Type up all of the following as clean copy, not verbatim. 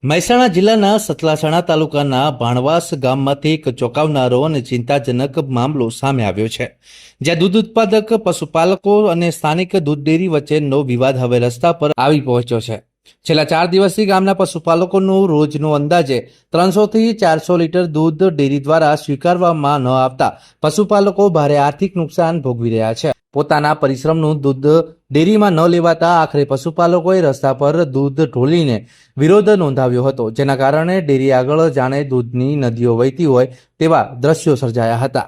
મહેસાણા જિલ્લાના સતલાસણા તાલુકાના ભાણવાસ ગામમાંથી એક ચોંકાવનારો અને ચિંતાજનક મામલો સામે આવ્યો છે, જ્યાં દૂધ ઉત્પાદક, પશુપાલકો અને સ્થાનિક દૂધ ડેરી વચ્ચેનો વિવાદ હવે રસ્તા પર આવી પહોંચ્યો છે. છેલ્લા 4 દિવસથી ગામના પશુપાલકોનું રોજનું અંદાજે 300 થી 400 લીટર દૂધ ડેરી દ્વારા સ્વીકારવામાં ન આવતા પશુપાલકો ભારે આર્થિક નુકસાન ભોગવી રહ્યા છે. પોતાના પરિશ્રમનું દૂધ ડેરીમાં ન લેવાતા આખરે પશુપાલકોએ રસ્તા પર દૂધ ઢોલીને વિરોધ નોંધાવ્યો હતો, જેના કારણે ડેરી આગળ જાણે દૂધની નદીઓ વહેતી હોય તેવા દ્રશ્યો સર્જાયા હતા.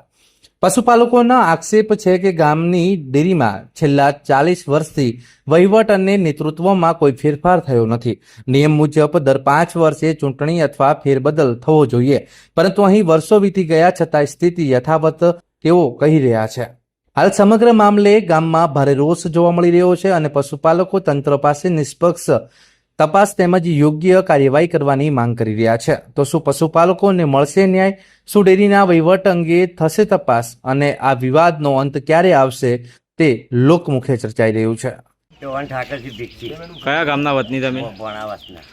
પશુપાલકોનો આક્ષેપ છે કે ગામની ડેરીમાં છેલ્લા 40 વર્ષથી વહીવટ અને નેતૃત્વમાં કોઈ ફેરફાર થયો નથી. નિયમ મુજબ દર 5 વર્ષે ચૂંટણી અથવા ફેરબદલ થવો જોઈએ, પરંતુ અહીં વર્ષો વીતી ગયા છતાં સ્થિતિ યથાવત તેઓ કહી રહ્યા છે. હાલ સમગ્ર મામલે ગામમાં ભારે રોષ જોવા મળી રહ્યો છે અને પશુપાલકો તંત્ર પાસે નિષ્પક્ષ તપાસ તેમજ યોગ્ય કાર્યવાહી કરવાની માંગ કરી રહ્યા છે. તો શું પશુપાલકોને મળશે ન્યાય? શું ડેરીના વહીવટ અંગે થશે તપાસ? અને આ વિવાદનો અંત ક્યારે આવશે તે લોકમુખે ચર્ચાઈ રહ્યું છે. કયા ગામના વતની તમે? ભણાવાસના.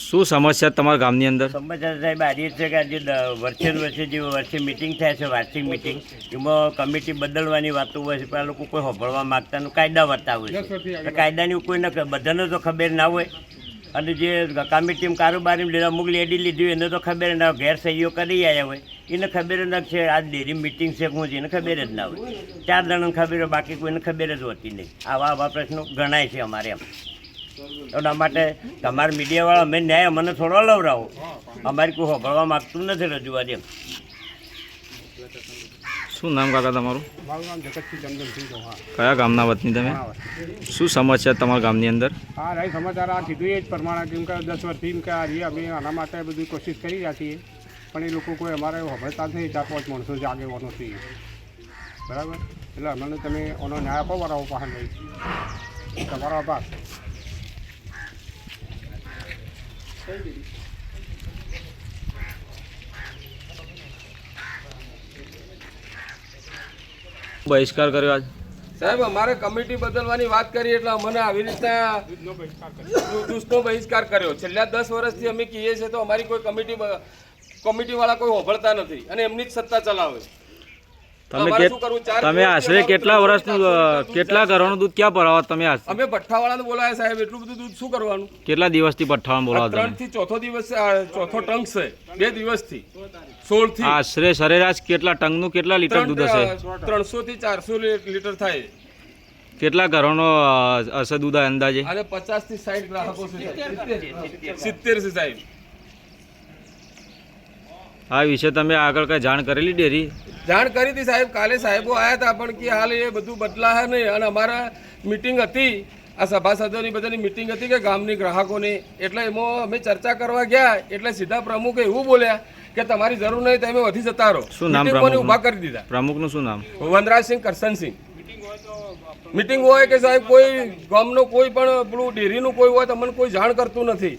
શું સમસ્યા તમારા ગામની અંદર? સમસ્યા સાહેબ આજે છે કે આજે વર્ષે મિટિંગ થાય છે, વાર્ષિક મિટિંગ. એમાં કમિટી બદલવાની વાતો હોય છે, પણ આ લોકો કોઈ સાંભળવા માગતા નથી. કાયદા વર્તા હોય છે, કાયદાની કોઈને બધાને તો ખબર ના હોય. અને જે કમિટી કારોબારી લીધા અમુક લેડી લીધી એને તો ખબર ના હોય, ઘેર સહીઓ કરી આવ્યા હોય એને ખબર જ ના છે આ ડેરી મિટિંગ છે હું એને ખબર જ ના હોય. 4 જણાને ખબર હોય, બાકી કોઈને ખબર જ હોતી નહીં. આવા પ્રશ્નો ગણાય છે અમારે એમ. એના માટે તમારા મીડિયાવાળા અમે ન્યાય અમને થોડો લવરાવો. અમારી કોઈ સાંભળવા માગતું નથી રજૂઆત એમ. શું નામ કાકા તમારું? મારું નામ જગતસિંહ ચંદનસિંહ ચૌહાણ. કયા ગામના વતની તમે? શું સમસ્યા તમારા ગામની અંદર? હા રહી સમાચાર આ કીધું એ જ પ્રમાણે કેમ કે 10 વર્ષથી એમ કે આ રહીએ અમે આના માટે બધી કોશિશ કરી રહ્યા છીએ, પણ એ લોકો કોઈ અમારે સાંભળતા જ નહીં. 4-5 માણસો જ આગેવાનો છીએ, બરાબર. એટલે અમને તમે એનો ન્યાય આપો બરાબર પાસે નહીં. તમારો આભાર. બહિષ્કાર કર્યો આજ? સાહેબ અમારે કમિટી બદલવાની વાત કરી એટલે અમને આવી રીતના દૂધનો બહિષ્કાર કર્યો. છેલ્લા 10 વર્ષથી અમે કહીએ છીએ તો અમારી કોઈ કમિટીવાળા કોઈ સાંભળતા નથી અને એમની જ સત્તા ચલાવે. તમે આશરે કેટલા વર્ષનું કેટલા ઘરોનું દૂધ ક્યાં ભરાવો તમે? અમે ભઠ્ઠાવાળાને બોલાયા સાહેબ. એટલું બધું દૂધ શું કરવાનું? કેટલા દિવસથી ભઠ્ઠાવાળાને બોલાવો? 3 થી ચોથો દિવસ, ચોથો ટંક છે 2 દિવસથી 16 થી. આશરે સરેરાશ કેટલા ટંકનું કેટલા લીટર દૂધ હશે? 300 થી 400 લીટર થાય. કેટલા ઘરોનો હશે દૂધ અંદાજે? અને 50 થી 60 ગ્રાહકો છે સાહેબ. 70 છે સાહેબ. આ વિશે તમે આગળ કઈ જાણ કરેલી ડેરી? જાણ કરી હતી સાહેબ. કાલે સાહેબો આવ્યા હતા, પણ કે હાલ એ બધું બદલાશે નહીં. અને અમારા મિટિંગ હતી, આ સભાસદોની બધાની મિટિંગ હતી કે ગામની ગ્રાહકોની. એટલે એમાં અમે ચર્ચા કરવા ગયા એટલે સીધા પ્રમુખે એવું બોલ્યા કે તમારી જરૂર નહીં, તમે વધી જતા રહો. શું નામ ઉભા કરી દીધા. પ્રમુખનું શું નામ? વનરાજસિંહ કરશનસિંહ. મિટિંગ હોય કે સાહેબ કોઈ ગામનો કોઈ પણ પેલું ડેરીનું કોઈ હોય તો અમને કોઈ જાણ કરતું નથી.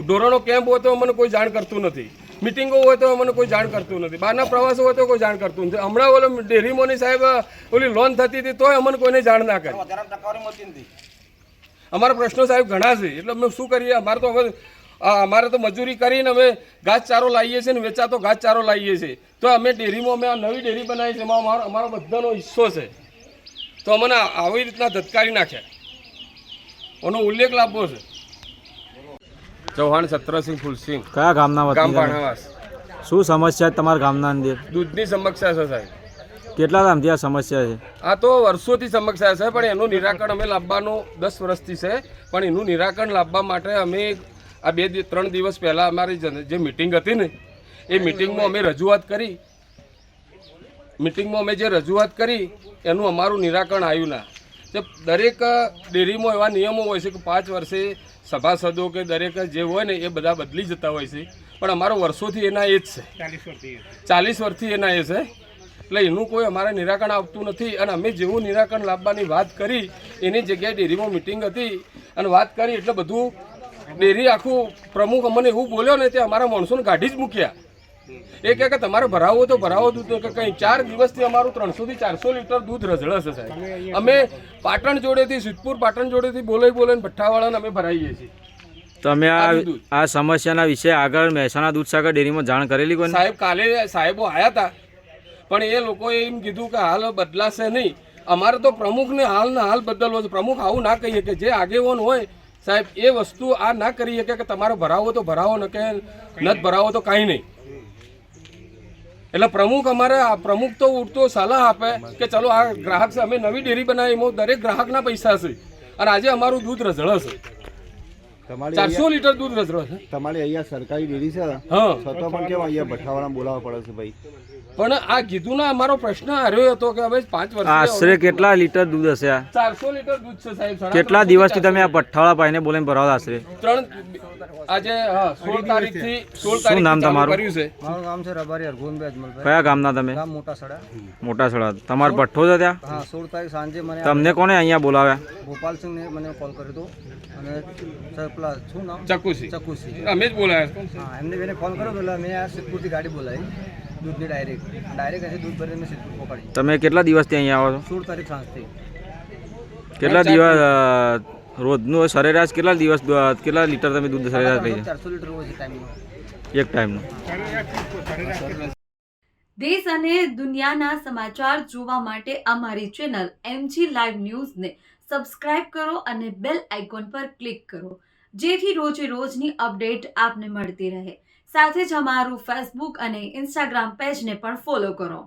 ઢોરણો કેમ્પ હોય તો અમને કોઈ જાણ કરતું નથી. મિટિંગો હોય તો અમને કોઈ જાણ કરતું નથી. બહારના પ્રવાસો હોય તો કોઈ જાણ કરતું નથી. હમણાં ઓલો ડેરીમાંની સાહેબ ઓલી લોન થતી હતી તોય અમને કોઈને જાણ ના કરી. અમારા પ્રશ્નો સાહેબ ઘણા છે, એટલે અમે શું કરીએ? અમારે તો મજૂરી કરીને અમે ઘાસચારો લાવીએ છીએ ને વેચાતો ઘાસચારો લાવીએ છીએ. તો અમે ડેરીમાં અમે આ નવી ડેરી બનાવી છે, એમાં અમારો બધાનો હિસ્સો છે. તો અમને આવી રીતના ધતકારી નાખ્યા. એનો ઉલ્લેખ લાવવો છે. ચૌહાણ સત્રસિંહ ફૂલસિંહ. કયા ગામના વતની? ગામ ભાણાવાસ. શું સમસ્યા તમારા ગામના અંદર? દૂધની સમસ્યા છે સાહેબ. કેટલા ટાઈમથી આ સમસ્યા છે? આ તો વર્ષોથી સમસ્યા છે, પણ એનું નિરાકરણ અમે લાવવાનું 10 વર્ષથી છે. પણ એનું નિરાકરણ લાવવા માટે અમે આ 2-3 દિવસ પહેલાં અમારી જે મિટિંગ હતી ને એ મિટિંગમાં અમે રજૂઆત કરી એનું અમારું નિરાકરણ આવ્યું ના. દરેક ડેરીમાં એવા નિયમો હોય છે કે 5 વર્ષે સભાસદો કે દરેક જે હોય ને એ બધા બદલી જતા હોય છે, પણ અમારો વર્ષોથી એના એ જ છે. 40 વર્ષથી એના એ છે. એટલે એનું કોઈ અમારે નિરાકરણ આવતું નથી. અને અમે જેવું નિરાકરણ લાવવાની વાત કરી એની જગ્યાએ ડેરીમાં મિટિંગ હતી અને વાત કરી એટલે બધું ડેરી આખું પ્રમુખ અમને એવું બોલ્યો ને તે અમારા માણસોને કાઢી જ મૂક્યા. એ કે તમારે ભરાવો તો ભરાવો દૂધ કે કંઈ. 4 દિવસથી અમારું 300 થી 400 લીટર દૂધ રઝળશે સાહેબ. અમે પાટણ જોડેથી સિદ્ધપુર પાટણ જોડેથી બોલાવીને ભઠ્ઠાવાળાને અમે ભરાઈએ છીએ. તમે આદુ દૂધ. આ સમસ્યાના વિશે આગળ મહેસાણા દૂધસાગર ડેરીમાં જાણ કરેલી કોઈ સાહેબ કાલે સાહેબો આવ્યા હતા, પણ એ લોકોએ એમ કીધું કે હાલ બદલાશે નહીં. અમારે તો પ્રમુખને હાલના હાલ બદલવો છે. પ્રમુખ આવું ના કહીએ કે જે આગેવાન હોય સાહેબ એ વસ્તુ આ ના કરી શકે કે તમારે ભરાવો તો ભરાવો ન કે નથી ભરાવો તો કાંઈ નહીં. એટલે પ્રમુખ અમારે પ્રમુખ તો ઉઠતો સલાહ આપે કે ચલો આ ગ્રાહક છે, અમે નવી ડેરી બનાવી, એમાં દરેક ગ્રાહકના પૈસા છે અને આજે અમારું દૂધ રઝળે છે. તમારી 400 લીટર દૂધ રઝળે છે. તમારી અહીંયા સરકારી ડેરી છે હા, છતાં પણ કેમ અહીંયા ભઠ્ઠાવાળા બોલાવવા પડે છે ભાઈ? પણ આ કીધું ના, અમારો પ્રશ્ન હાર્યો હતો કે હવે 5 વર્ષ આશરે કેટલા લીટર દૂધ હશે આ 400 લીટર દૂધ છે સાહેબ. કેટલા દિવસથી તમે આ પઠ્ઠાવાળા ભાઈને બોલાવીને ભરાવતા આશરે આજે 16 તારીખથી 16 શું નામ તારીખથી ચાલુ તમારું? કર્યું છે. મારું નામ છે રબારી હરગોનભાઈ અજમલભાઈ, કયા ગામના તમે? ગામ મોટા સડા. મોટા સડા. તમારો ભઠ્ઠો છે ત્યાં? હા, 16 તારીખ સાંજે મને તમને કોને અહીંયા બોલાવ્યા? ગોપાલસિંહને મને કોલ કર્યો હતો અને સર પેલા શું નામ ચકુસી ચકુસી, અમે જ બોલાયા. હા એમને મને ફોન કર્યો એટલે મેં આ સિદ્ધપુરથી ગાડી બોલાવી દૂધની ડાયરેક્ટ અહીંથી દૂધ ભરીને મેં સિદ્ધપુર પકડી. તમે કેટલા દિવસથી અહીંયા આવો છો? 16 તારીખ સાંજથી. કેટલા દિવસ રોજનું સરેરાશ કેટલા દિવસ કેટલા લીટર તમે દૂધ સરેરાશ લઈ જાય 400 લીટર હોય છે ટાઈમનો. એક ટાઈમનું? દેશ અને દુનિયાના સમાચાર જોવા માટે અમારી ચેનલ MG લાઈવ ન્યૂઝને સબસ્ક્રાઇબ કરો અને બેલ આઇકોન પર ક્લિક કરો, જેથી રોજે રોજની અપડેટ આપને મળતી રહે. સાથે જ અમારું ફેસબુક અને ઇન્સ્ટાગ્રામ પેજને પણ ફોલો કરો.